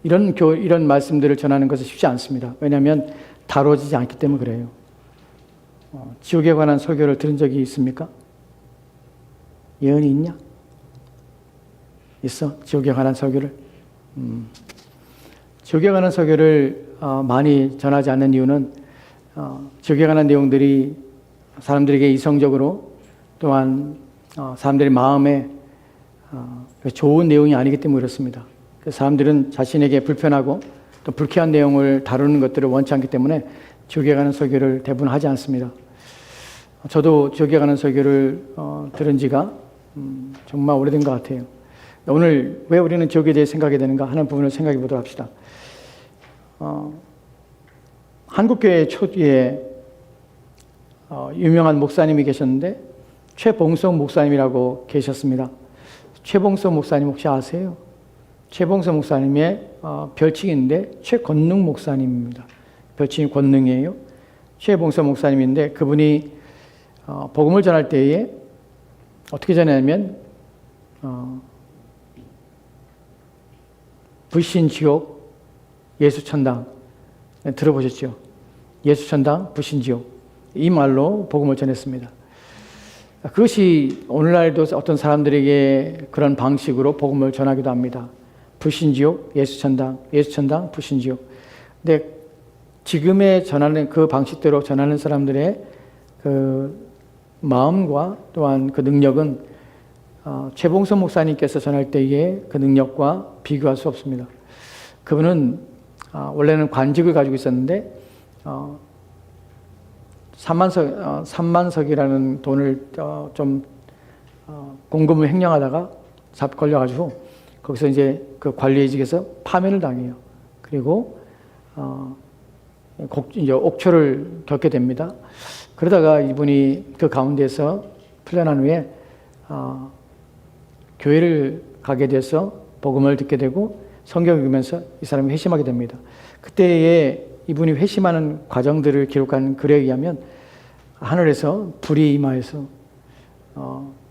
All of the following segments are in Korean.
이런 말씀들을 전하는 것은 쉽지 않습니다. 왜냐하면 다뤄지지 않기 때문에 그래요. 지옥에 관한 설교를 들은 적이 있습니까? 예언이 있냐? 있어? 지옥에 관한 설교를? 지옥에 관한 설교를 많이 전하지 않는 이유는 지옥에 관한 내용들이 사람들에게 이성적으로 또한 사람들의 마음에 좋은 내용이 아니기 때문에 그렇습니다. 사람들은 자신에게 불편하고 또 불쾌한 내용을 다루는 것들을 원치 않기 때문에 지옥에 가는 설교를 대부분 하지 않습니다. 저도 지옥에 가는 설교를 들은 지가 정말 오래된 것 같아요. 오늘 왜 우리는 지옥에 대해 생각하게 되는가 하는 부분을 생각해 보도록 합시다. 한국교회 초기에 유명한 목사님이 계셨는데 최봉석 목사님이라고 계셨습니다. 최봉석 목사님 혹시 아세요? 최봉석 목사님의 별칭인데 최권능 목사님입니다. 별칭이 권능이에요. 최봉석 목사님인데 그분이 복음을 전할 때에 어떻게 전하냐면 불신지옥, 예수천당 들어보셨죠? 예수천당, 불신지옥 이 말로 복음을 전했습니다. 그것이 오늘날도 어떤 사람들에게 그런 방식으로 복음을 전하기도 합니다. 불신지옥, 예수천당, 예수천당, 불신지옥. 근데 지금의 전하는 그 방식대로 전하는 사람들의 그 마음과 또한 그 능력은 최봉선 목사님께서 전할 때의 그 능력과 비교할 수 없습니다. 그분은 원래는 관직을 가지고 있었는데 3만석이라는 돈을 좀 공금을 횡령하다가 걸려가지고 거기서 이제 그 관리직에서 파면을 당해요. 그리고 이제 옥초를 겪게 됩니다. 그러다가 이분이 그 가운데서 풀려난 후에 교회를 가게 돼서 복음을 듣게 되고 성경을 읽으면서 이 사람이 회심하게 됩니다. 그때에 이분이 회심하는 과정들을 기록한 글에 의하면 하늘에서 불이 임하여서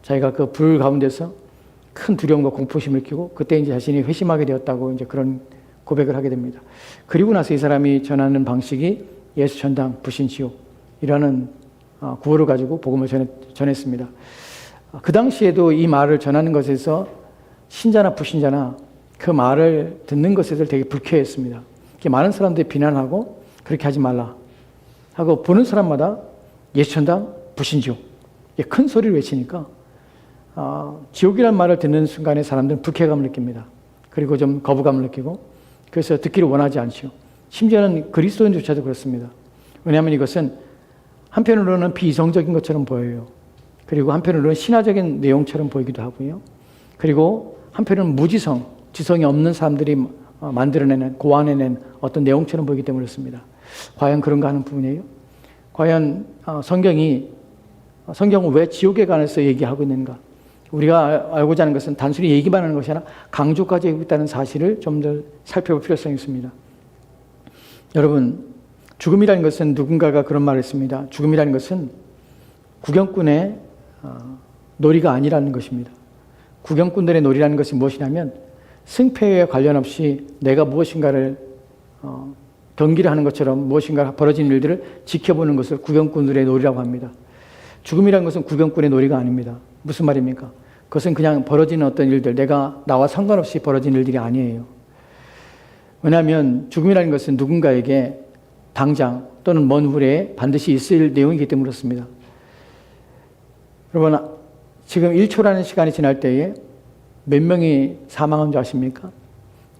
자기가 그 불 가운데서 큰 두려움과 공포심을 느끼고 그때 이제 자신이 회심하게 되었다고 이제 그런 고백을 하게 됩니다. 그리고 나서 이 사람이 전하는 방식이 예수천당, 불신지옥이라는 구호를 가지고 복음을 전했습니다. 그 당시에도 이 말을 전하는 것에서 신자나 불신자나 그 말을 듣는 것에서 되게 불쾌했습니다. 많은 사람들이 비난하고 그렇게 하지 말라 하고 보는 사람마다 예수천당, 불신지옥 큰 소리를 외치니까 지옥이라는 말을 듣는 순간에 사람들은 불쾌감을 느낍니다. 그리고 좀 거부감을 느끼고 그래서 듣기를 원하지 않죠. 심지어는 그리스도인조차도 그렇습니다. 왜냐하면 이것은 한편으로는 비이성적인 것처럼 보여요. 그리고 한편으로는 신화적인 내용처럼 보이기도 하고요. 그리고 한편으로는 무지성, 지성이 없는 사람들이 만들어내는, 고안해낸 어떤 내용처럼 보이기 때문에 그렇습니다. 과연 그런가 하는 부분이에요. 과연 성경은 왜 지옥에 관해서 얘기하고 있는가? 우리가 알고자 하는 것은 단순히 얘기만 하는 것이 아니라 강조까지 하고 있다는 사실을 좀 더 살펴볼 필요성이 있습니다. 여러분, 죽음이라는 것은 누군가가 그런 말을 했습니다. 죽음이라는 것은 구경꾼의 놀이가 아니라는 것입니다. 구경꾼들의 놀이라는 것이 무엇이냐면 승패에 관련 없이 내가 무엇인가를 경기를 하는 것처럼 무엇인가 벌어진 일들을 지켜보는 것을 구경꾼들의 놀이라고 합니다. 죽음이라는 것은 구경꾼의 놀이가 아닙니다. 무슨 말입니까? 그것은 그냥 벌어지는 어떤 일들, 나와 상관없이 벌어진 일들이 아니에요. 왜냐하면 죽음이라는 것은 누군가에게 당장 또는 먼 후에 반드시 있을 내용이기 때문에 그렇습니다. 여러분, 지금 1초라는 시간이 지날 때에 몇 명이 사망한 줄 아십니까?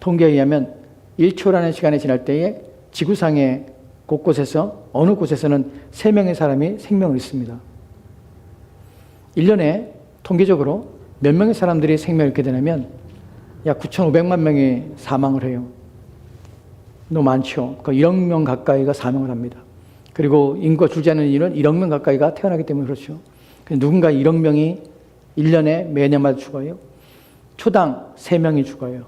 통계에 의하면 1초라는 시간이 지날 때에 지구상의 곳곳에서 어느 곳에서는 3명의 사람이 생명을 잃습니다. 1년에 통계적으로 몇 명의 사람들이 생명을 잃게 되냐면 약 9,500만 명이 사망을 해요. 너무 많죠. 1억 명 가까이가 사망을 합니다. 그리고 인구가 줄지 않는 이유는 1억 명 가까이가 태어나기 때문에 그렇죠. 누군가 1억 명이 1년에 매년마다 죽어요. 초당 3명이 죽어요.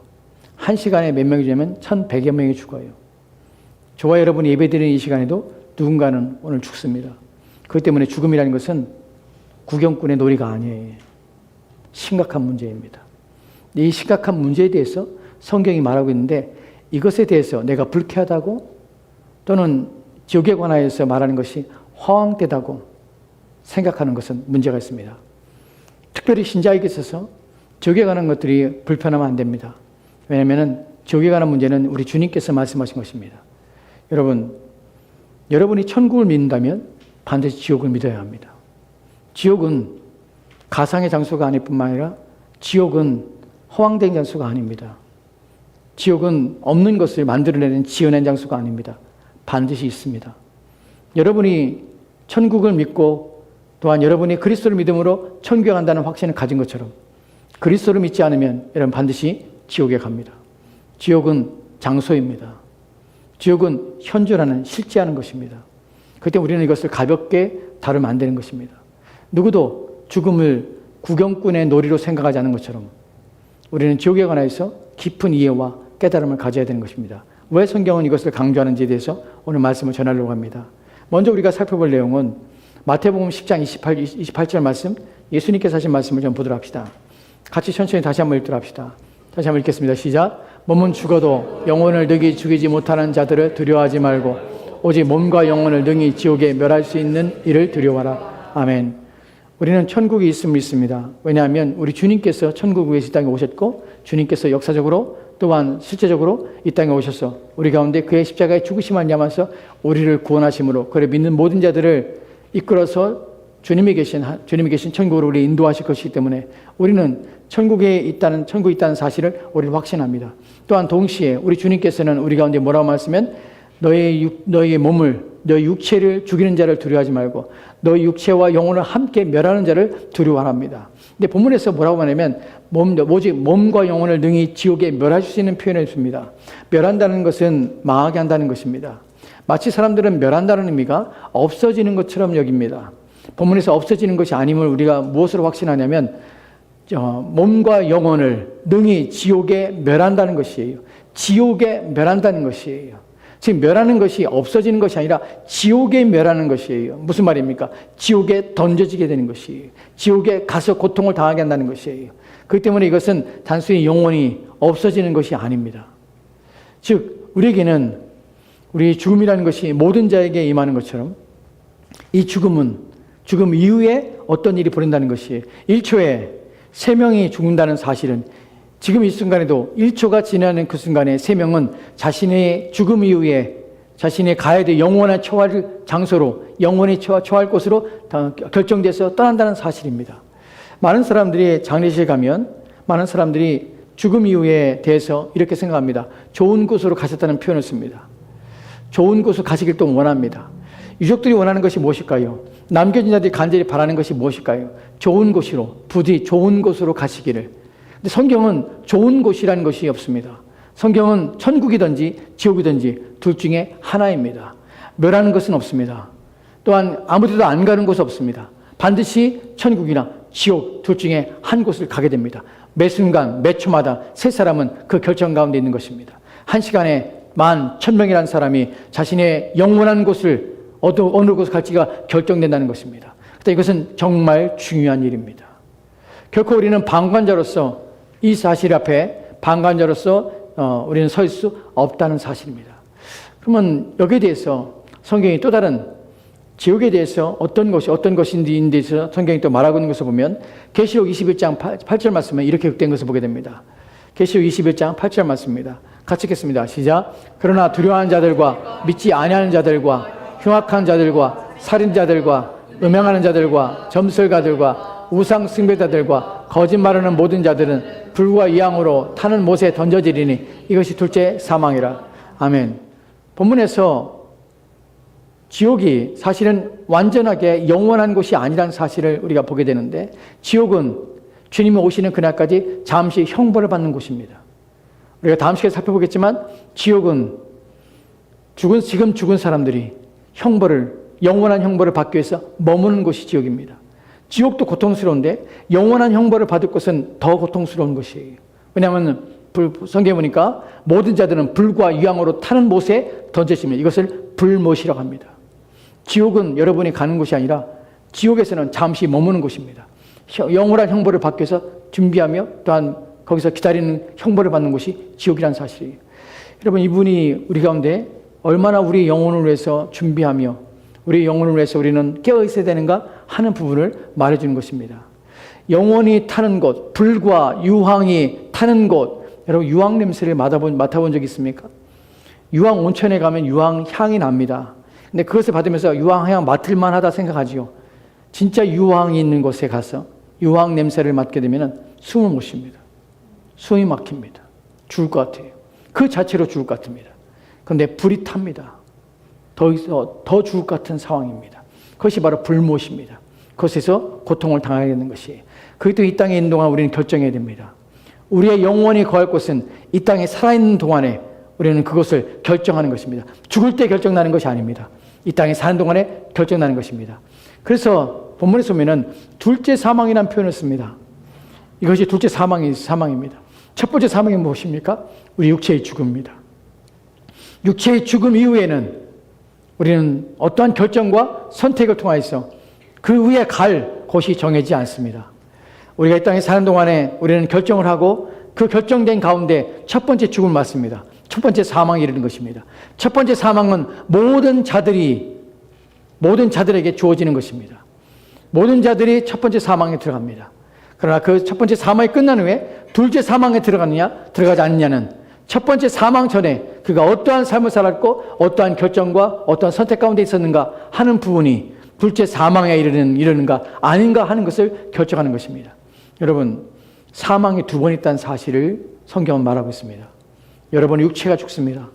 1시간에 몇 명이 되면 1,100여 명이 죽어요. 저와 여러분이 예배드리는 이 시간에도 누군가는 오늘 죽습니다. 그렇기 때문에 죽음이라는 것은 구경꾼의 놀이가 아니에요. 심각한 문제입니다. 이 심각한 문제에 대해서 성경이 말하고 있는데 이것에 대해서 내가 불쾌하다고 또는 지옥에 관하여서 말하는 것이 허황되다고 생각하는 것은 문제가 있습니다. 특별히 신자에게 있어서 지옥에 가는 것들이 불편하면 안 됩니다. 왜냐하면 지옥에 가는 문제는 우리 주님께서 말씀하신 것입니다. 여러분이 천국을 믿는다면 반드시 지옥을 믿어야 합니다. 지옥은 가상의 장소가 아닐 뿐만 아니라 지옥은 허황된 장소가 아닙니다. 지옥은 없는 것을 만들어내는 지어낸 장소가 아닙니다. 반드시 있습니다. 여러분이 천국을 믿고 또한 여러분이 그리스도를 믿음으로 천국에 간다는 확신을 가진 것처럼 그리스도를 믿지 않으면 여러분 반드시 지옥에 갑니다. 지옥은 장소입니다. 지옥은 현존하는 실제하는 것입니다. 그때 우리는 이것을 가볍게 다루면 안 되는 것입니다. 누구도 죽음을 구경꾼의 놀이로 생각하지 않는 것처럼 우리는 지옥에 관해서 깊은 이해와 깨달음을 가져야 되는 것입니다. 왜 성경은 이것을 강조하는지에 대해서 오늘 말씀을 전하려고 합니다. 먼저 우리가 살펴볼 내용은 마태복음 10장 28절 말씀, 예수님께서 하신 말씀을 좀 보도록 합시다. 같이 천천히 다시 한번 읽도록 합시다. 다시 한번 읽겠습니다. 시작. 몸은 죽어도 영혼을 능히 죽이지 못하는 자들을 두려워하지 말고 오직 몸과 영혼을 능히 지옥에 멸할 수 있는 이를 두려워하라. 아멘. 우리는 천국이 있음을 믿습니다. 왜냐하면 우리 주님께서 천국 위에서 이 땅에 오셨고 주님께서 역사적으로 또한 실제적으로 이 땅에 오셔서 우리 가운데 그의 십자가의 죽으심 말미암아서 우리를 구원하심으로 그를 믿는 모든 자들을 이끌어서 주님이 계신 천국으로 우리 인도하실 것이기 때문에 우리는 천국에 있다는 사실을 우리는 확신합니다. 또한 동시에 우리 주님께서는 우리 가운데 뭐라고 말씀하면 너의 몸을 너의 육체를 죽이는 자를 두려워하지 말고 너의 육체와 영혼을 함께 멸하는 자를 두려워하랍니다. 근데 본문에서 뭐라고 하냐면 오직 몸과 영혼을 능히 지옥에 멸하실 수 있는 표현을 씁니다. 멸한다는 것은 망하게 한다는 것입니다. 마치 사람들은 멸한다는 의미가 없어지는 것처럼 여깁니다. 본문에서 없어지는 것이 아님을 우리가 무엇으로 확신하냐면 몸과 영혼을 능히 지옥에 멸한다는 것이에요. 지옥에 멸한다는 것이에요. 지금 멸하는 것이 없어지는 것이 아니라 지옥에 멸하는 것이에요. 무슨 말입니까? 지옥에 던져지게 되는 것이에요. 지옥에 가서 고통을 당하게 한다는 것이에요. 그렇기 때문에 이것은 단순히 영혼이 없어지는 것이 아닙니다. 즉 우리에게는 우리 죽음이라는 것이 모든 자에게 임하는 것처럼 이 죽음 이후에 어떤 일이 벌어진다는 것이 1초에 3명이 죽는다는 사실은 지금 이 순간에도 1초가 지나는 그 순간에 3명은 자신의 죽음 이후에 자신이 가야 될 영원한 처할 장소로 영원히 처할 곳으로 결정돼서 떠난다는 사실입니다. 많은 사람들이 장례식에 가면 많은 사람들이 죽음 이후에 대해서 이렇게 생각합니다. 좋은 곳으로 가셨다는 표현을 씁니다. 좋은 곳으로 가시길 또 원합니다. 유족들이 원하는 것이 무엇일까요? 남겨진 자들이 간절히 바라는 것이 무엇일까요? 좋은 곳으로, 부디 좋은 곳으로 가시기를. 근데 성경은 좋은 곳이라는 것이 없습니다. 성경은 천국이든지 지옥이든지 둘 중에 하나입니다. 멸하는 것은 없습니다. 또한 아무 데도 안 가는 곳은 없습니다. 반드시 천국이나 지옥 둘 중에 한 곳을 가게 됩니다. 매 순간, 매 초마다 세 사람은 그 결정 가운데 있는 것입니다. 한 시간에 10,000명이라는 사람이 자신의 영원한 곳을 어느 곳을 갈지가 결정된다는 것입니다. 그런데 이것은 정말 중요한 일입니다. 결코 우리는 방관자로서 이 사실 앞에 우리는 설 수 없다는 사실입니다. 그러면 여기에 대해서 성경이 또 다른 지옥에 대해서 어떤 것인지에 대해서 성경이 또 말하고 있는 것을 보면 계시록 21장 8절 말씀에 이렇게 기록된 것을 보게 됩니다. 계시록 21장 8절 말씀입니다. 같이 읽겠습니다. 시작. 그러나 두려워하는 자들과 믿지 아니하는 자들과 흉악한 자들과 살인자들과 음행하는 자들과 점술가들과 우상 숭배자들과 거짓말하는 모든 자들은 불과 이양으로 타는 못에 던져지리니 이것이 둘째 사망이라. 아멘. 본문에서 지옥이 사실은 완전하게 영원한 곳이 아니라는 사실을 우리가 보게 되는데 지옥은 주님이 오시는 그날까지 잠시 형벌을 받는 곳입니다. 우리가 다음 시간에 살펴보겠지만 지옥은 지금 죽은 사람들이 영원한 형벌을 받기 위해서 머무는 곳이 지옥입니다. 지옥도 고통스러운데 영원한 형벌을 받을 것은 더 고통스러운 것이에요. 왜냐하면 성경에 보니까 모든 자들은 불과 유황으로 타는 못에 던져지면 이것을 불못이라고 합니다. 지옥은 여러분이 가는 곳이 아니라 지옥에서는 잠시 머무는 곳입니다. 영원한 형벌을 받기 위해서 준비하며 또한 거기서 기다리는 형벌을 받는 곳이 지옥이라는 사실이에요. 여러분, 이분이 우리 가운데 얼마나 우리 영혼을 위해서 준비하며 우리 영혼을 위해서 우리는 깨어 있어야 되는가 하는 부분을 말해주는 것입니다. 영혼이 타는 곳, 불과 유황이 타는 곳, 여러분 유황 냄새를 맡아본 적 있습니까? 유황 온천에 가면 유황 향이 납니다. 근데 그것을 받으면서 유황 향 맡을만 하다 생각하지요. 진짜 유황이 있는 곳에 가서 유황 냄새를 맡게 되면 숨을 못 쉽니다. 숨이 막힙니다. 죽을 것 같아요. 그 자체로 죽을 것 같습니다. 그런데 불이 탑니다. 더 죽을 것 같은 상황입니다. 그것이 바로 불못입니다. 그것에서 고통을 당하게 되는 것이에요. 그것도 이 땅에 있는 동안 우리는 결정해야 됩니다. 우리의 영혼이 거할 곳은 이 땅에 살아있는 동안에 우리는 그것을 결정하는 것입니다. 죽을 때 결정나는 것이 아닙니다. 이 땅에 사는 동안에 결정나는 것입니다. 그래서 본문에서 보면은 둘째 사망이라는 표현을 씁니다. 이것이 둘째 사망입니다. 첫 번째 사망이 무엇입니까? 우리 육체의 죽음입니다. 육체의 죽음 이후에는 우리는 어떠한 결정과 선택을 통하여서 그 위에 갈 곳이 정해지지 않습니다. 우리가 이 땅에 사는 동안에 우리는 결정을 하고 그 결정된 가운데 첫 번째 죽음을 맞습니다. 첫 번째 사망에 이르는 것입니다. 첫 번째 사망은 모든 자들에게 주어지는 것입니다. 모든 자들이 첫 번째 사망에 들어갑니다. 그러나 그 첫 번째 사망이 끝난 후에 둘째 사망에 들어가느냐 들어가지 않느냐는 첫 번째 사망 전에 그가 어떠한 삶을 살았고 어떠한 결정과 어떠한 선택 가운데 있었는가 하는 부분이 둘째 사망에 이르는가 아닌가 하는 것을 결정하는 것입니다. 여러분, 사망이 두 번 있다는 사실을 성경은 말하고 있습니다. 여러분의 육체가 죽습니다.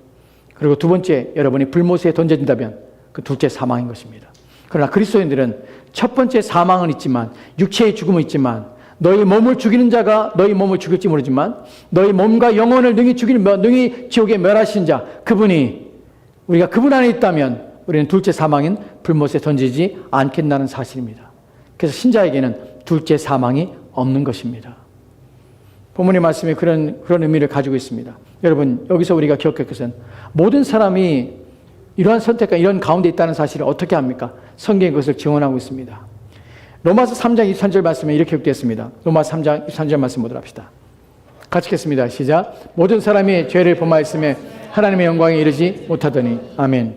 그리고 두 번째, 여러분이 불못에 던져진다면 그 둘째 사망인 것입니다. 그러나 그리스도인들은 첫 번째 사망은 있지만, 육체의 죽음은 있지만, 너희 몸을 죽이는 자가 너희 몸을 죽일지 모르지만 너희 몸과 영혼을 능히 지옥에 멸하신 자, 그분이, 우리가 그분 안에 있다면 우리는 둘째 사망인 불못에 던지지 않겠다는 사실입니다. 그래서 신자에게는 둘째 사망이 없는 것입니다. 본문의 말씀이 그런 의미를 가지고 있습니다. 여러분, 여기서 우리가 기억할 것은 모든 사람이 이러한 선택과 이런 가운데 있다는 사실을 어떻게 합니까? 성경이 그것을 증언하고 있습니다. 로마서 3장 23절 말씀에 이렇게 기록되었습니다. 로마서 3장 23절 말씀 보도록 합시다. 같이 읽겠습니다. 시작. 모든 사람이 죄를 범하였음에 하나님의 영광에 이르지 못하더니. 아멘.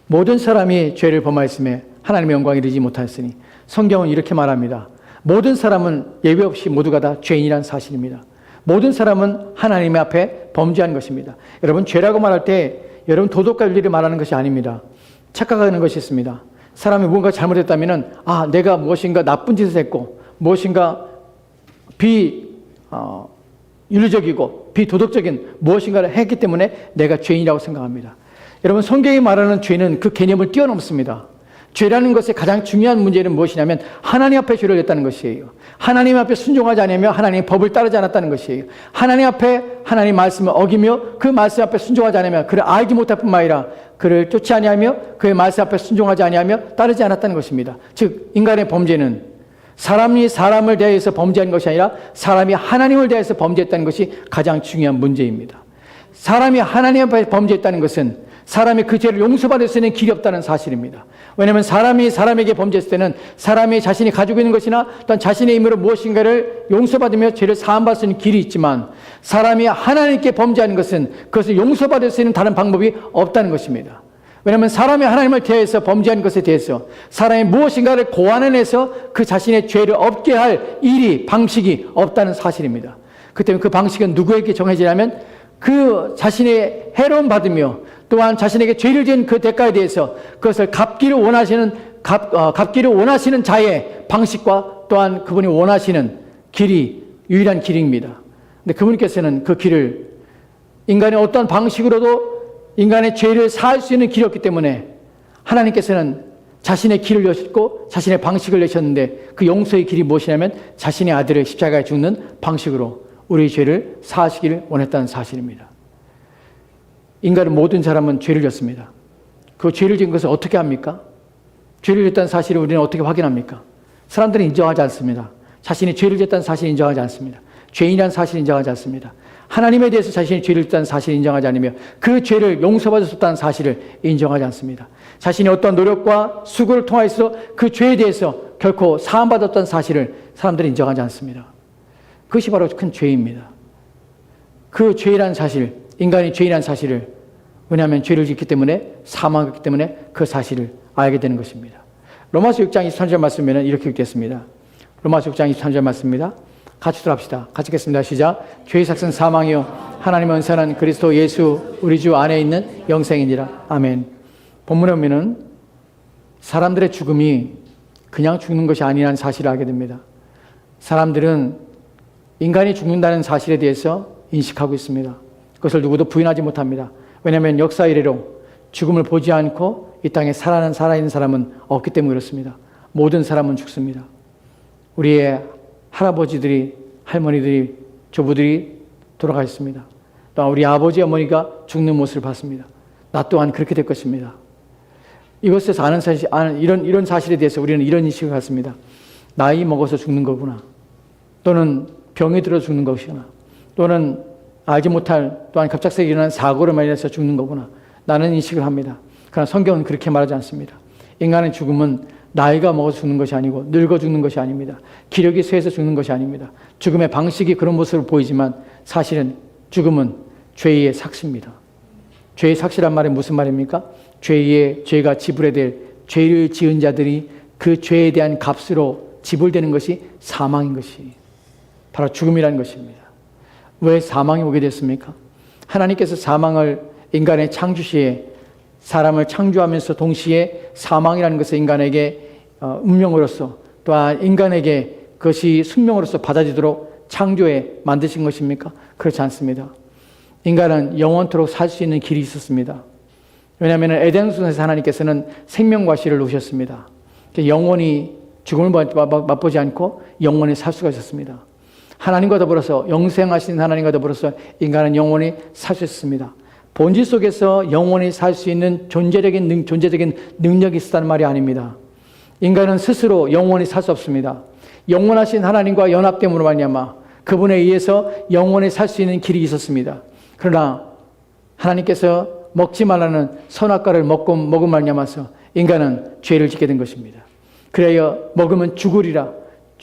모든 사람이 죄를 범하였음에 하나님의 영광에 이르지 못하였으니. 성경은 이렇게 말합니다. 모든 사람은 예외 없이 모두가 다 죄인이라는 사실입니다. 모든 사람은 하나님 앞에 범죄한 것입니다. 여러분, 죄라고 말할 때 여러분 도덕과 윤리를 말하는 것이 아닙니다. 착각하는 것이 있습니다. 사람이 무언가 잘못했다면 내가 무엇인가 나쁜 짓을 했고 무엇인가 비윤리적이고 비도덕적인 무엇인가를 했기 때문에 내가 죄인이라고 생각합니다. 여러분, 성경이 말하는 죄는 그 개념을 뛰어넘습니다. 죄라는 것의 가장 중요한 문제는 무엇이냐면 하나님 앞에 죄를 졌다는 것이에요. 하나님 앞에 순종하지 않으며 하나님의 법을 따르지 않았다는 것이에요. 하나님 앞에 하나님 말씀을 어기며 그 말씀 앞에 순종하지 않으며 그를 알지 못할 뿐만 아니라 그를 쫓지 아니하며 그의 말씀 앞에 순종하지 아니하며 따르지 않았다는 것입니다. 즉, 인간의 범죄는 사람이 사람을 대해서 범죄한 것이 아니라 사람이 하나님을 대해서 범죄했다는 것이 가장 중요한 문제입니다. 사람이 하나님 앞에 범죄했다는 것은 사람이 그 죄를 용서받을 수 있는 길이 없다는 사실입니다. 왜냐하면 사람이 사람에게 범죄했을 때는 사람이 자신이 가지고 있는 것이나 또한 자신의 힘으로 무엇인가를 용서받으며 죄를 사함받을 수 있는 길이 있지만 사람이 하나님께 범죄하는 것은 그것을 용서받을 수 있는 다른 방법이 없다는 것입니다. 왜냐하면 사람이 하나님을 대해서 범죄한 것에 대해서 사람이 무엇인가를 고안해내서 그 자신의 죄를 없게 할 일이, 방식이 없다는 사실입니다. 그 때문에 그 방식은 누구에게 정해지냐면 그 자신의 해로움 받으며 또한 자신에게 죄를 지은 그 대가에 대해서 그것을 갚기를 원하시는 자의 방식과 또한 그분이 원하시는 길이 유일한 길입니다. 근데 그분께서는 그 길을 인간의 어떤 방식으로도 인간의 죄를 사할 수 있는 길이 없기 때문에 하나님께서는 자신의 길을 내셨고 자신의 방식을 내셨는데 그 용서의 길이 무엇이냐면 자신의 아들을 십자가에 죽는 방식으로 우리의 죄를 사하시기를 원했다는 사실입니다. 인간은 모든 사람은 죄를 졌습니다. 그 죄를 지은 것을 어떻게 합니까? 죄를 졌다는 사실을 우리는 어떻게 확인합니까? 사람들은 인정하지 않습니다. 자신이 죄를 졌다는 사실을 인정하지 않습니다. 죄인이라는 사실을 인정하지 않습니다. 하나님에 대해서 자신이 죄를 졌다는 사실을 인정하지 않으며 그 죄를 용서받을 수 없다는 사실을 인정하지 않습니다. 자신이 어떤 노력과 수고를 통해서 그 죄에 대해서 결코 사함받았다는 사실을 사람들은 인정하지 않습니다. 그것이 바로 큰 죄입니다. 그 죄라는 사실, 인간이 죄라는 사실을, 왜냐하면 죄를 짓기 때문에 사망했기 때문에 그 사실을 알게 되는 것입니다. 로마서 6장 23절 말씀에는 이렇게 읽겠습니다. 로마서 6장 23절 말씀입니다. 같이 들어갑시다. 같이 읽겠습니다. 시작. 죄의 삭은 사망이요 하나님의 은사는 그리스도 예수 우리 주 안에 있는 영생이니라. 아멘. 본문에 보면은 사람들의 죽음이 그냥 죽는 것이 아니라는 사실을 알게 됩니다. 사람들은 인간이 죽는다는 사실에 대해서 인식하고 있습니다. 그것을 누구도 부인하지 못합니다. 왜냐하면 역사 이래로 죽음을 보지 않고 이 땅에 살아있는 사람은 없기 때문에 그렇습니다. 모든 사람은 죽습니다. 우리의 할아버지들이, 할머니들이, 조부들이 돌아가셨습니다. 또 우리 아버지, 어머니가 죽는 모습을 봤습니다. 나 또한 그렇게 될 것입니다. 이것에서 이런 사실에 대해서 우리는 이런 인식을 갖습니다. 나이 먹어서 죽는 거구나. 또는 병이 들어 죽는 것이구나. 또는 알지 못할 또한 갑작스레 일어난 사고로 말해서 죽는 거구나. 나는 인식을 합니다. 그러나 성경은 그렇게 말하지 않습니다. 인간의 죽음은 나이가 먹어서 죽는 것이 아니고 늙어 죽는 것이 아닙니다. 기력이 쇠해서 죽는 것이 아닙니다. 죽음의 방식이 그런 모습으로 보이지만 사실은 죽음은 죄의 삭시입니다. 죄의 삭시란 말은 무슨 말입니까? 죄가 지불해야 될 죄를 지은 자들이 그 죄에 대한 값으로 지불되는 것이 사망인 것이 바로 죽음이라는 것입니다. 왜 사망이 오게 됐습니까? 하나님께서 사망을 인간의 창조 시에 사람을 창조하면서 동시에 사망이라는 것을 인간에게 운명으로서 또한 인간에게 그것이 숙명으로서 받아지도록 창조해 만드신 것입니까? 그렇지 않습니다. 인간은 영원토록 살 수 있는 길이 있었습니다. 왜냐하면 에덴 동산에서 하나님께서는 생명과 씨를 놓으셨습니다. 영원히 죽음을 맛보지 않고 영원히 살 수가 있었습니다. 하나님과 더불어서 영생하신 하나님과 더불어서 인간은 영원히 살 수 있습니다. 본질 속에서 영원히 살 수 있는 존재적인 능력이 있었다는 말이 아닙니다. 인간은 스스로 영원히 살 수 없습니다. 영원하신 하나님과 연합됨으로 말미암아 그분에 의해서 영원히 살 수 있는 길이 있었습니다. 그러나 하나님께서 먹지 말라는 선악과를 먹은 말미암아서 인간은 죄를 짓게 된 것입니다. 그래야 먹으면 죽으리라,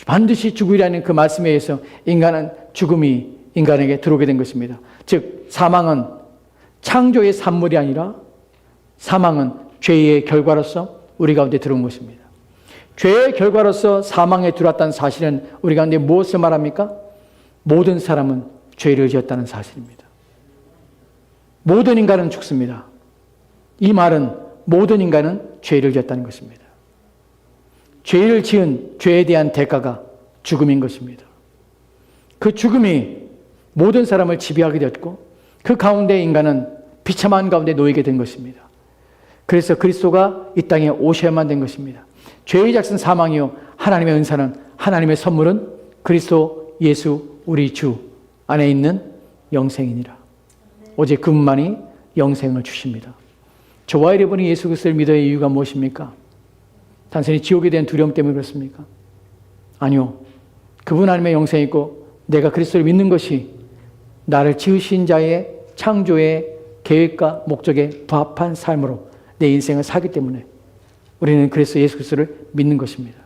반드시 죽으리라는 그 말씀에 의해서 인간은 죽음이 인간에게 들어오게 된 것입니다. 즉 사망은 창조의 산물이 아니라 사망은 죄의 결과로서 우리 가운데 들어온 것입니다. 죄의 결과로서 사망에 들어왔다는 사실은 우리 가운데 무엇을 말합니까? 모든 사람은 죄를 지었다는 사실입니다. 모든 인간은 죽습니다. 이 말은 모든 인간은 죄를 지었다는 것입니다. 죄를 지은 죄에 대한 대가가 죽음인 것입니다. 그 죽음이 모든 사람을 지배하게 되었고 그 가운데 인간은 비참한 가운데 놓이게 된 것입니다. 그래서 그리스도가 이 땅에 오셔야만 된 것입니다. 죄의 삭은 사망이요 하나님의 은사는, 하나님의 선물은 그리스도 예수 우리 주 안에 있는 영생이니라. 오직 그분만이 영생을 주십니다. 저와 여러분이 예수 그리스도를 믿어야 할 이유가 무엇입니까? 단순히 지옥에 대한 두려움 때문에 그렇습니까? 아니요. 그분 안에 영생이 있고 내가 그리스도를 믿는 것이 나를 지으신 자의 창조의 계획과 목적에 부합한 삶으로 내 인생을 살기 때문에 우리는 그래서 예수 그리스도를 믿는 것입니다.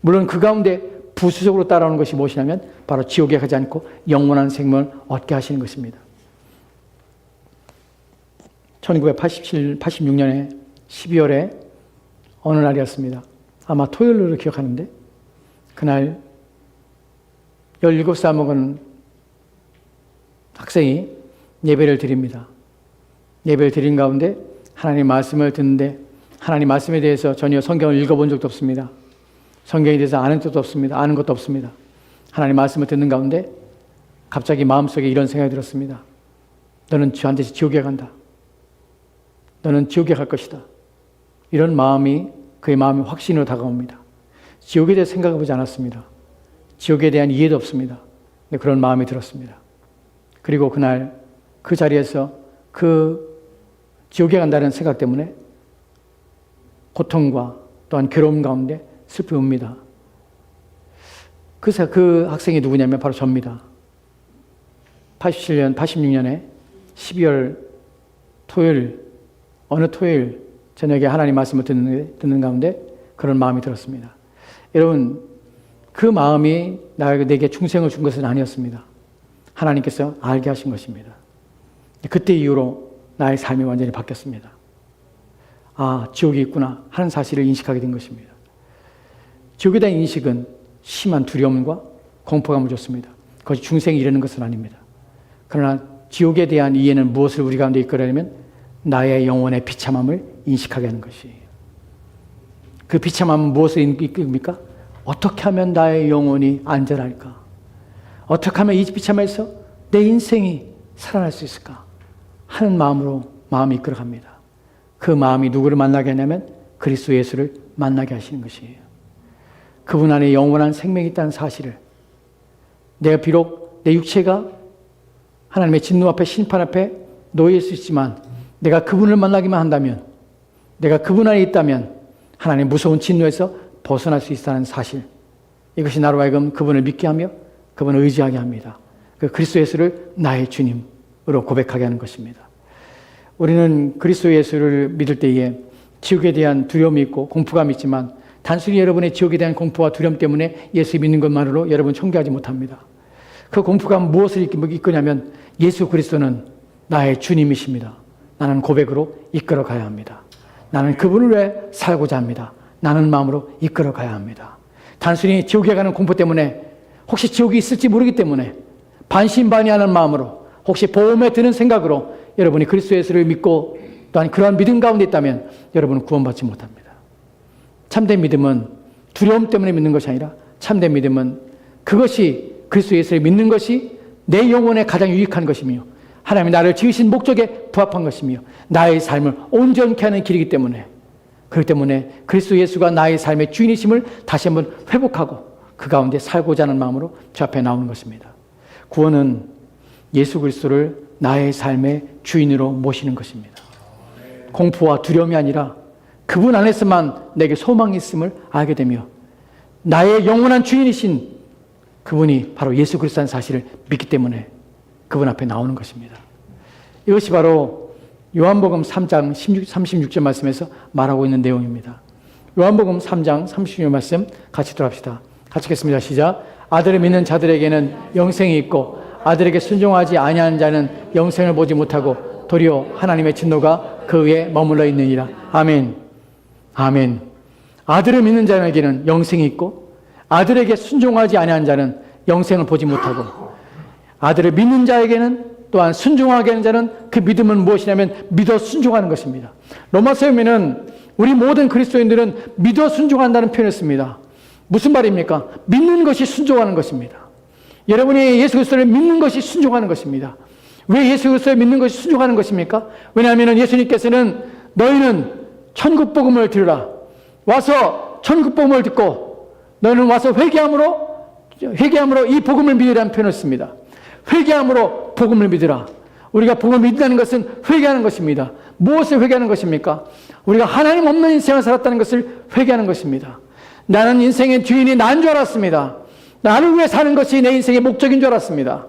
물론 그 가운데 부수적으로 따라오는 것이 무엇이냐면 바로 지옥에 가지 않고 영원한 생명을 얻게 하시는 것입니다. 1986년에 12월에 어느 날이었습니다. 아마 토요일로 기억하는데 그날 17살 먹은 학생이 예배를 드립니다. 예배를 드린 가운데 하나님 말씀을 듣는데 하나님 말씀에 대해서 전혀 성경을 읽어본 적도 없습니다. 성경에 대해서 아는 것도 없습니다. 아는 것도 없습니다. 하나님 말씀을 듣는 가운데 갑자기 마음속에 이런 생각이 들었습니다. 너는 반드시 지옥에 간다. 너는 지옥에 갈 것이다. 이런 마음이 그의 마음이 확신으로 다가옵니다. 지옥에 대해 생각해 보지 않았습니다. 지옥에 대한 이해도 없습니다. 근데 그런 마음이 들었습니다. 그리고 그날 그 자리에서 그 지옥에 간다는 생각 때문에 고통과 또한 괴로움 가운데 슬픔이 옵니다. 그 학생이 누구냐면 바로 저입니다. 86년에 12월 토요일, 어느 토요일 저녁에 하나님 말씀을 듣는 가운데 그런 마음이 들었습니다. 여러분, 그 마음이 내게 중생을 준 것은 아니었습니다. 하나님께서 알게 하신 것입니다. 그때 이후로 나의 삶이 완전히 바뀌었습니다. 아, 지옥이 있구나 하는 사실을 인식하게 된 것입니다. 지옥에 대한 인식은 심한 두려움과 공포감을 줬습니다. 그것이 중생이 이르는 것은 아닙니다. 그러나 지옥에 대한 이해는 무엇을 우리 가운데 이끌어내면 나의 영혼의 비참함을 인식하게 하는 것이에요. 그 비참함은 무엇을 이끌입니까? 어떻게 하면 나의 영혼이 안전할까? 어떻게 하면 이 비참에서 내 인생이 살아날 수 있을까? 하는 마음이 이끌어갑니다. 그 마음이 누구를 만나게 하냐면 그리스도 예수를 만나게 하시는 것이에요. 그분 안에 영원한 생명이 있다는 사실을, 내가 비록 내 육체가 하나님의 진노 앞에 심판 앞에 놓일 수 있지만 내가 그분을 만나기만 한다면, 내가 그분 안에 있다면 하나님의 무서운 진노에서 벗어날 수 있다는 사실, 이것이 나로 하여금 그분을 믿게 하며 그분을 의지하게 합니다. 그 그리스도 예수를 나의 주님으로 고백하게 하는 것입니다. 우리는 그리스도 예수를 믿을 때에 지옥에 대한 두려움이 있고 공포감이 있지만 단순히 여러분의 지옥에 대한 공포와 두려움 때문에 예수 믿는 것만으로 여러분 청구하지 못합니다. 그 공포감 무엇을 이끄냐면 예수 그리스도는 나의 주님이십니다. 나는 고백으로 이끌어 가야 합니다. 나는 그분을 위해 살고자 합니다. 나는 마음으로 이끌어 가야 합니다. 단순히 지옥에 가는 공포 때문에, 혹시 지옥이 있을지 모르기 때문에 반신반의하는 마음으로, 혹시 보험에 드는 생각으로 여러분이 그리스도 예수를 믿고 또한 그러한 믿음 가운데 있다면 여러분은 구원받지 못합니다. 참된 믿음은 두려움 때문에 믿는 것이 아니라 참된 믿음은 그것이 그리스도 예수를 믿는 것이 내 영혼에 가장 유익한 것이며 하나님이 나를 지으신 목적에 부합한 것이며 나의 삶을 온전케 하는 길이기 때문에, 그렇기 때문에 그리스도 예수가 나의 삶의 주인이심을 다시 한번 회복하고 그 가운데 살고자 하는 마음으로 주 앞에 나오는 것입니다. 구원은 예수 그리스도를 나의 삶의 주인으로 모시는 것입니다. 공포와 두려움이 아니라 그분 안에서만 내게 소망이 있음을 알게 되며 나의 영원한 주인이신 그분이 바로 예수 그리스도라는 사실을 믿기 때문에 그분 앞에 나오는 것입니다. 이것이 바로 요한복음 3장 36절 말씀에서 말하고 있는 내용입니다. 요한복음 3장 36절 말씀 같이 들어갑시다. 같이 읽겠습니다. 시작. 아들을 믿는 자들에게는 영생이 있고 아들에게 순종하지 아니하는 자는 영생을 보지 못하고 도리어 하나님의 진노가 그 위에 머물러 있느니라. 아멘. 아멘. 아들을 믿는 자에게는 영생이 있고 아들에게 순종하지 아니하는 자는 영생을 보지 못하고, 아들을 믿는 자에게는 또한 순종하게 하는 자는 그 믿음은 무엇이냐면 믿어 순종하는 것입니다. 로마서에 보면은 우리 모든 그리스도인들은 믿어 순종한다는 표현을 씁니다. 무슨 말입니까? 믿는 것이 순종하는 것입니다. 여러분이 예수 그리스도를 믿는 것이 순종하는 것입니다. 왜 예수 그리스도를 믿는 것이 순종하는 것입니까? 왜냐하면 예수님께서는 너희는 천국 복음을 들으라. 와서 천국 복음을 듣고 너희는 와서 회개함으로 이 복음을 믿으라는 표현을 씁니다. 회개함으로 복음을 믿으라. 우리가 복음을 믿는다는 것은 회개하는 것입니다. 무엇을 회개하는 것입니까? 우리가 하나님 없는 인생을 살았다는 것을 회개하는 것입니다. 나는 인생의 주인이 나인 줄 알았습니다. 나를 위해 사는 것이 내 인생의 목적인 줄 알았습니다.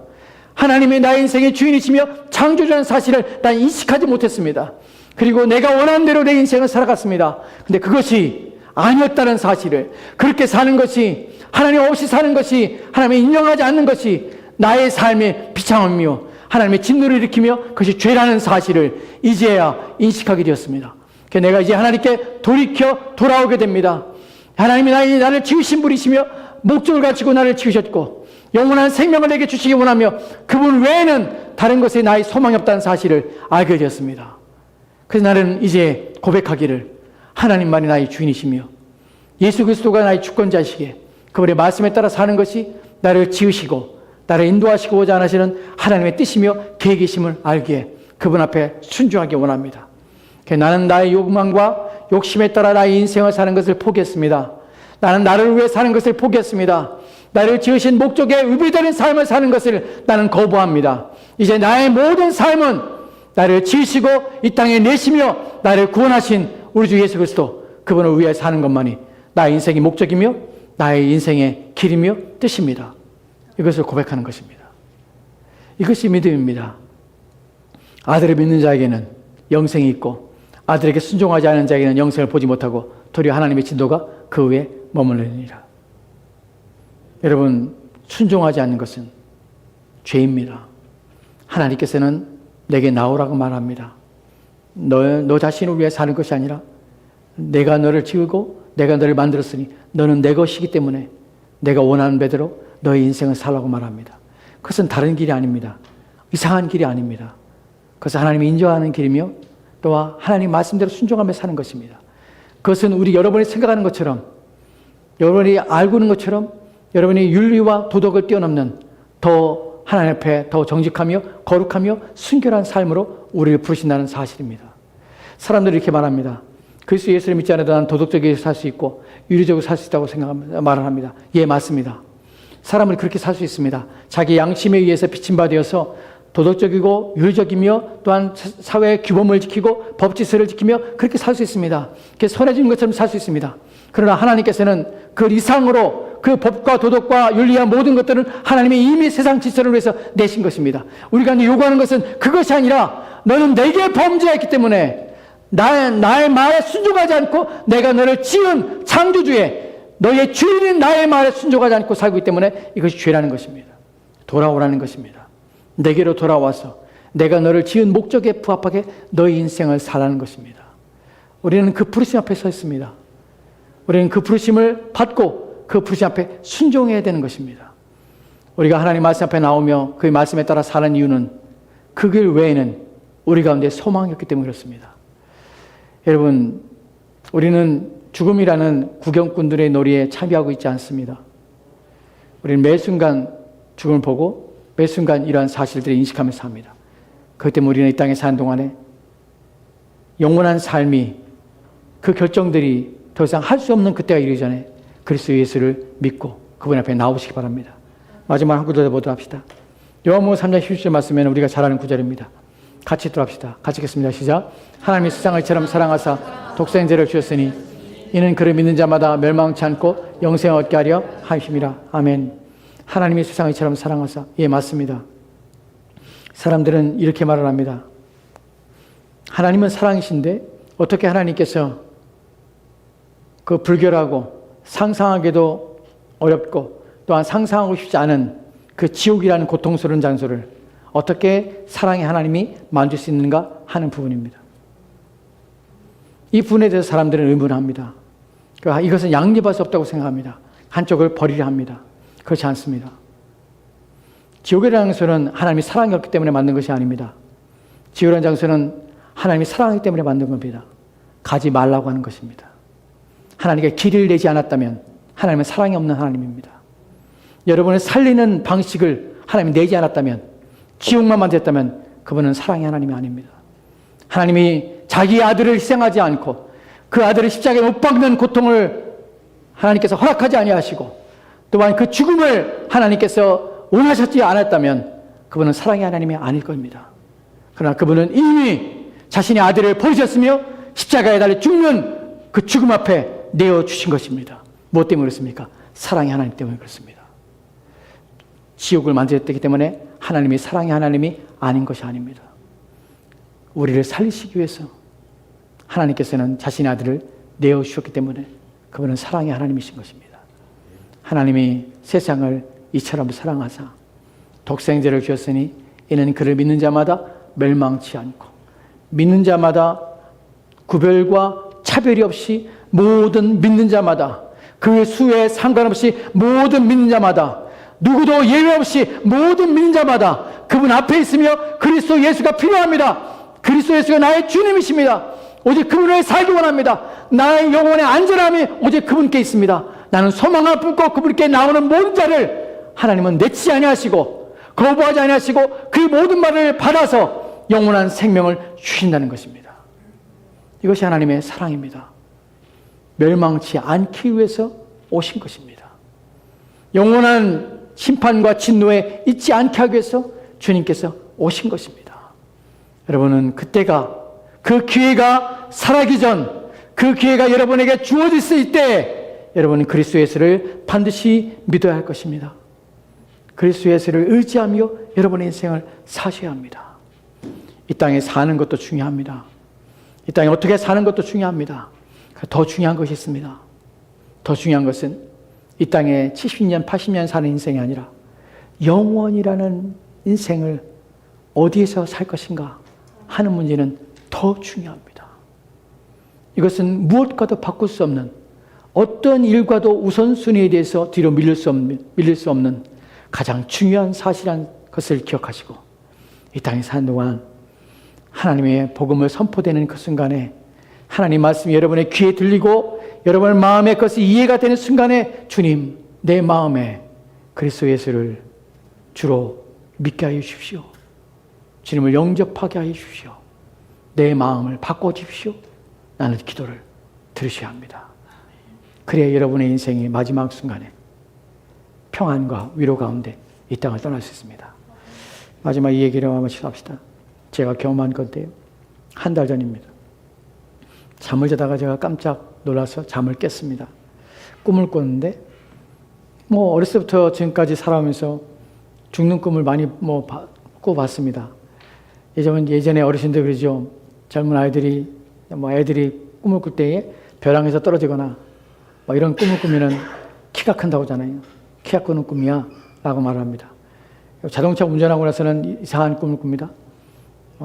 하나님이 나의 인생의 주인이시며 창조주라는 사실을 난 인식하지 못했습니다. 그리고 내가 원하는 대로 내 인생을 살아갔습니다. 근데 그것이 아니었다는 사실을, 그렇게 사는 것이, 하나님 없이 사는 것이, 하나님이 인정하지 않는 것이 나의 삶의 비참함이며 하나님의 진노를 일으키며 그것이 죄라는 사실을 이제야 인식하게 되었습니다. 그래서 내가 이제 하나님께 돌이켜 돌아오게 됩니다. 하나님이 나를 지으신 분이시며 목적을 가지고 나를 지으셨고 영원한 생명을 내게 주시기 원하며 그분 외에는 다른 것에 나의 소망이 없다는 사실을 알게 되었습니다. 그래서 나는 이제 고백하기를 하나님만이 나의 주인이시며 예수 그리스도가 나의 주권자시기에 그분의 말씀에 따라 사는 것이 나를 지으시고 나를 인도하시고자 하시는 하나님의 뜻이며 계획이심을 알기에 그분 앞에 순종하기 원합니다. 나는 나의 욕망과 욕심에 따라 나의 인생을 사는 것을 포기했습니다. 나는 나를 위해 사는 것을 포기했습니다. 나를 지으신 목적에 의비되는 삶을 사는 것을 나는 거부합니다. 이제 나의 모든 삶은 나를 지으시고 이 땅에 내시며 나를 구원하신 우리 주 예수 그리스도 그분을 위해 사는 것만이 나의 인생의 목적이며 나의 인생의 길이며 뜻입니다. 이것을 고백하는 것입니다. 이것이 믿음입니다. 아들을 믿는 자에게는 영생이 있고 아들에게 순종하지 않은 자에게는 영생을 보지 못하고 도리어 하나님의 진도가 그 위에 머물르니라. 여러분, 순종하지 않는 것은 죄입니다. 하나님께서는 내게 나오라고 말합니다. 너 자신을 위해 사는 것이 아니라 내가 너를 지으고 내가 너를 만들었으니 너는 내 것이기 때문에 내가 원하는 대로 너의 인생을 살라고 말합니다. 그것은 다른 길이 아닙니다. 이상한 길이 아닙니다. 그것은 하나님이 인정하는 길이며 또한 하나님 말씀대로 순종하며 사는 것입니다. 그것은 우리 여러분이 생각하는 것처럼, 여러분이 알고 있는 것처럼 여러분이 윤리와 도덕을 뛰어넘는 더 하나님 앞에 더 정직하며 거룩하며 순결한 삶으로 우리를 부르신다는 사실입니다. 사람들이 이렇게 말합니다. 그리스도 예수를 믿지 않아도 난 도덕적으로 살 수 있고 윤리적으로 살 수 있다고 생각합니다. 말을 합니다. 예, 맞습니다. 사람은 그렇게 살 수 있습니다. 자기 양심에 의해서 빚진 바 되어서 도덕적이고 윤리적이며 또한 사회의 규범을 지키고 법질서를 지키며 그렇게 살 수 있습니다. 선해진 것처럼 살 수 있습니다. 그러나 하나님께서는 그 이상으로 그 법과 도덕과 윤리와 모든 것들은 하나님이 이미 세상 질서를 위해서 내신 것입니다. 우리가 요구하는 것은 그것이 아니라 너는 내게 범죄했기 때문에 나의 말에 순종하지 않고 내가 너를 지은 창조주의 너의 주인인 나의 말에 순종하지 않고 살고 있기 때문에 이것이 죄라는 것입니다. 돌아오라는 것입니다. 내게로 돌아와서 내가 너를 지은 목적에 부합하게 너의 인생을 살라는 것입니다. 우리는 그 부르심 앞에 서 있습니다. 우리는 그 부르심을 받고 그 부르심 앞에 순종해야 되는 것입니다. 우리가 하나님 말씀 앞에 나오며 그 말씀에 따라 사는 이유는 그 길 외에는 우리 가운데 소망이 없기 때문에 그렇습니다. 여러분, 우리는 죽음이라는 구경꾼들의 놀이에 참여하고 있지 않습니다. 우리는 매 순간 죽음을 보고 매 순간 이러한 사실들을 인식하면서 삽니다. 그렇기 때문에 우리는 이 땅에 사는 동안에 영원한 삶이 그 결정들이 더 이상 할 수 없는 그때가 이르기 전에 그리스도 예수를 믿고 그분 앞에 나오시기 바랍니다. 마지막 한 구절 더 보도록 합시다. 요한복음 3장 17절 말씀에는 우리가 잘 아는 구절입니다. 같이 또 합시다. 같이 읽겠습니다. 시작. 하나님이 세상을 이처럼 사랑하사 독생자를 주셨으니 이는 그를 믿는 자마다 멸망치 않고 영생을 얻게 하려 하심이라. 아멘. 하나님이 세상을 이처럼 사랑하사. 예, 맞습니다. 사람들은 이렇게 말을 합니다. 하나님은 사랑이신데 어떻게 하나님께서 그 불결하고 상상하기도 어렵고 또한 상상하고 싶지 않은 그 지옥이라는 고통스러운 장소를 어떻게 사랑의 하나님이 만들 수 있는가 하는 부분입니다. 이 부분에 대해서 사람들은 의문합니다. 이것은 양립할 수 없다고 생각합니다. 한쪽을 버리려 합니다. 그렇지 않습니다. 지옥이라는 장소는 하나님이 사랑이 없기 때문에 만든 것이 아닙니다. 지옥이라는 장소는 하나님이 사랑하기 때문에 만든 겁니다. 가지 말라고 하는 것입니다. 하나님께 길을 내지 않았다면 하나님은 사랑이 없는 하나님입니다. 여러분을 살리는 방식을 하나님이 내지 않았다면, 지옥만 만들었다면 그분은 사랑의 하나님이 아닙니다. 하나님이 자기 아들을 희생하지 않고 그 아들을 십자가에 못 박는 고통을 하나님께서 허락하지 아니하시고 또한 그 죽음을 하나님께서 원하셨지 않았다면 그분은 사랑의 하나님이 아닐 겁니다. 그러나 그분은 이미 자신의 아들을 버리셨으며 십자가에 달려 죽는 그 죽음 앞에 내어주신 것입니다. 무엇 때문에 그렇습니까? 사랑의 하나님 때문에 그렇습니다. 지옥을 만들었기 때문에 하나님이 사랑의 하나님이 아닌 것이 아닙니다. 우리를 살리시기 위해서 하나님께서는 자신의 아들을 내어주셨기 때문에 그분은 사랑의 하나님이신 것입니다. 하나님이 세상을 이처럼 사랑하사 독생자를 주셨으니 이는 그를 믿는 자마다 멸망치 않고 믿는 자마다 구별과 차별이 없이 모든 믿는 자마다 그 수에 상관없이 모든 믿는 자마다 누구도 예외 없이 모든 믿는 자마다 그분 앞에 있으며 그리스도 예수가 필요합니다. 그리스도 예수가 나의 주님이십니다. 오직 그분을 살기 원합니다. 나의 영혼의 안전함이 오직 그분께 있습니다. 나는 소망을 품고 그분께 나오는 모든 자를 하나님은 내치지 아니하시고 거부하지 아니하시고 그 모든 말을 받아서 영원한 생명을 주신다는 것입니다. 이것이 하나님의 사랑입니다. 멸망치 않기 위해서 오신 것입니다. 영원한 심판과 진노에 있지 않게 하기 위해서 주님께서 오신 것입니다. 여러분은 그때가, 그 기회가 살아기 전, 그 기회가 여러분에게 주어졌을 때 여러분은 그리스도 예수를 반드시 믿어야 할 것입니다. 그리스도 예수를 의지하며 여러분의 인생을 사셔야 합니다. 이 땅에 사는 것도 중요합니다. 이 땅에 어떻게 사는 것도 중요합니다. 더 중요한 것이 있습니다. 더 중요한 것은 이 땅에 70년, 80년 사는 인생이 아니라 영원이라는 인생을 어디에서 살 것인가 하는 문제는 더 중요합니다. 이것은 무엇과도 바꿀 수 없는, 어떤 일과도 우선순위에 대해서 뒤로 밀릴 수 없는 가장 중요한 사실이라는 것을 기억하시고, 이 땅에 사는 동안 하나님의 복음을 선포되는 그 순간에 하나님 말씀이 여러분의 귀에 들리고 여러분의 마음에 그것이 이해가 되는 순간에 주님, 내 마음에 그리스도 예수를 주로 믿게 하여 주십시오. 주님을 영접하게 하여 주십시오. 내 마음을 바꿔주십시오. 나는 기도를 들으셔야 합니다. 그래야 여러분의 인생의 마지막 순간에 평안과 위로 가운데 이 땅을 떠날 수 있습니다. 마지막 이 얘기를 마치도록 합시다. 제가 경험한 건데요. 한 달 전입니다. 잠을 자다가 제가 깜짝 놀라서 잠을 깼습니다. 꿈을 꿨는데, 어렸을 때부터 지금까지 살아오면서 죽는 꿈을 많이 꿔봤습니다. 예전에 어르신들 그러죠. 젊은 아이들이, 애들이 꿈을 꿀 때에 벼랑에서 떨어지거나 이런 꿈을 꾸면은 키가 큰다고 하잖아요. 키가 크는 꿈이야 라고 말을 합니다. 자동차 운전하고 나서는 이상한 꿈을 꿉니다.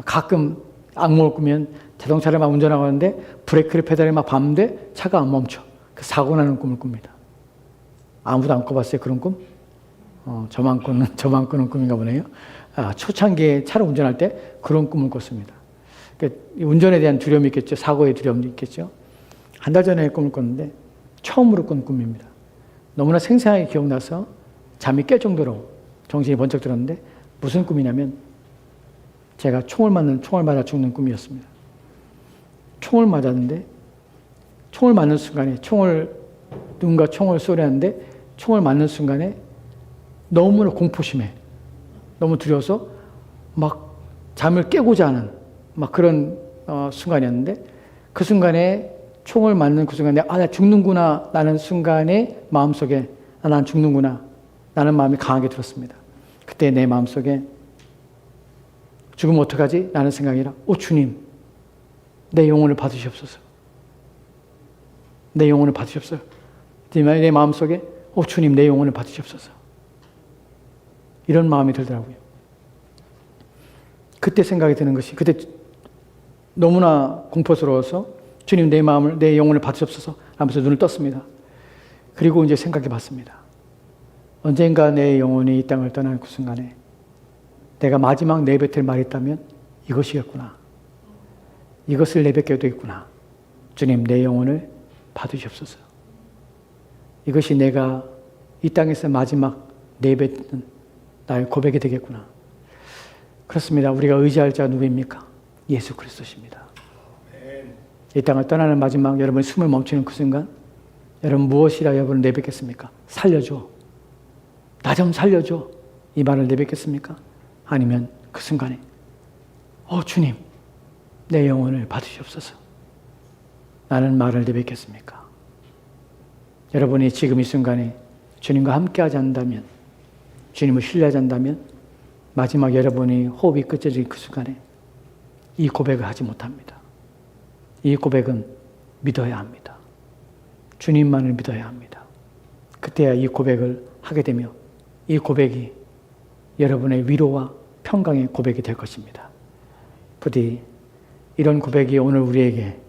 가끔 악몽을 꾸면 자동차를 막 운전하고 하는데 브레이크를 페달에 막 밟는데 차가 안 멈춰. 그 사고 나는 꿈을 꿉니다. 아무도 안 꿔봤어요, 그런 꿈? 저만 꾸는 꿈인가 보네요. 초창기에 차를 운전할 때 그런 꿈을 꿨습니다. 그러니까 운전에 대한 두려움이 있겠죠. 사고의 두려움도 있겠죠. 한 달 전에 꿈을 꿨는데 처음으로 꾼 꿈입니다. 너무나 생생하게 기억나서 잠이 깰 정도로 정신이 번쩍 들었는데 무슨 꿈이냐면 제가 총을 맞아 죽는 꿈이었습니다. 총을 맞았는데 총을 맞는 순간에 누군가 총을 쏘려는데 총을 맞는 순간에 너무나 공포심에 너무 두려워서 막 잠을 깨고자 하는 그런 순간이었는데 그 순간에 총을 맞는 그 순간에 나 죽는구나 라는 순간에 마음속에 난 죽는구나 라는 마음이 강하게 들었습니다. 그때 내 마음속에 죽으면 어떡하지? 라는 생각이 아니라 주님 내 영혼을 받으시옵소서. 내 영혼을 받으시옵소서. 내 마음속에 주님 내 영혼을 받으시옵소서. 이런 마음이 들더라고요. 그때 생각이 드는 것이 그때 너무나 공포스러워서 주님 내 영혼을 받으시옵소서 하면서 눈을 떴습니다. 그리고 이제 생각해 봤습니다. 언젠가 내 영혼이 이 땅을 떠나는 그 순간에 내가 마지막 내뱉을 말이 있다면 이것이었구나. 이것을 내뱉게 되겠구나. 주님 내 영혼을 받으시옵소서. 이것이 내가 이 땅에서 마지막 내뱉는 나의 고백이 되겠구나. 그렇습니다. 우리가 의지할 자가 누구입니까? 예수 그리스도십니다. 이 땅을 떠나는 마지막 여러분의 숨을 멈추는 그 순간 여러분 무엇이라 여러분을 내뱉겠습니까? 살려줘. 나 좀 살려줘. 이 말을 내뱉겠습니까? 아니면 그 순간에 주님 내 영혼을 받으시옵소서. 라는 말을 내뱉겠습니까? 여러분이 지금 이 순간에 주님과 함께하지 않는다면, 주님을 신뢰하지 않는다면 마지막 여러분이 호흡이 끝어질 그 순간에 이 고백을 하지 못합니다. 이 고백은 믿어야 합니다. 주님만을 믿어야 합니다. 그때야 이 고백을 하게 되며 이 고백이 여러분의 위로와 평강의 고백이 될 것입니다. 부디 이런 고백이 오늘 우리에게,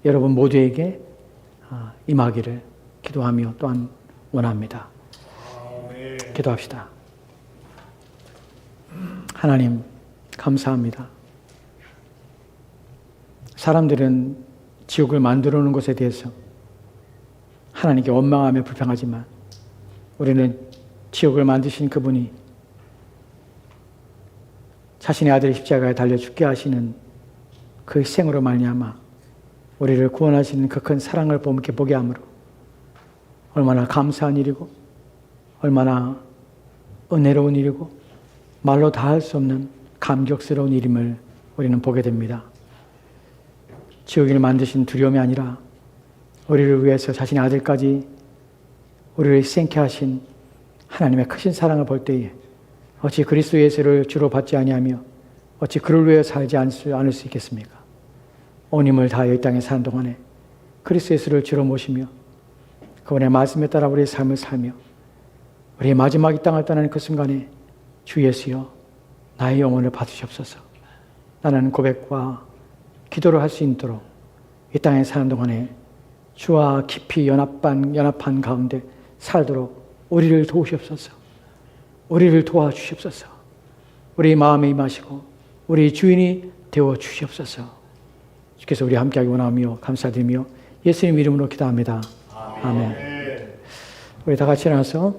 여러분 모두에게 임하기를 기도하며 또한 원합니다. 기도합시다. 하나님 감사합니다. 사람들은 지옥을 만들어 놓은 것에 대해서 하나님께 원망하며 불평하지만 우리는 지옥을 만드신 그분이 자신의 아들의 십자가에 달려 죽게 하시는 그 희생으로 말미암아 우리를 구원하시는 그 큰 사랑을 보게 함으로 얼마나 감사한 일이고 얼마나 은혜로운 일이고 말로 다 할 수 없는 감격스러운 일임을 우리는 보게 됩니다. 지옥을 만드신 두려움이 아니라 우리를 위해서 자신의 아들까지 우리를 희생케 하신 하나님의 크신 사랑을 볼 때에 어찌 그리스도 예수를 주로 받지 아니하며 어찌 그를 위해 살지 않을 수 있겠습니까? 온 힘을 다하여 이 땅에 사는 동안에 그리스도 예수를 주로 모시며 그분의 말씀에 따라 우리의 삶을 살며 우리의 마지막 이 땅을 떠나는 그 순간에 주 예수여 나의 영혼을 받으시옵소서. 나는 고백과 기도를 할 수 있도록 이 땅에 사는 동안에 주와 깊이 연합한 가운데 살도록 우리를 도우시옵소서. 우리를 도와주시옵소서. 우리 마음에 임하시고 우리 주인이 되어 주시옵소서. 주께서 우리 함께하기 원하며 감사드리며 예수님 이름으로 기도합니다. 아멘. 우리 다 같이 일어나서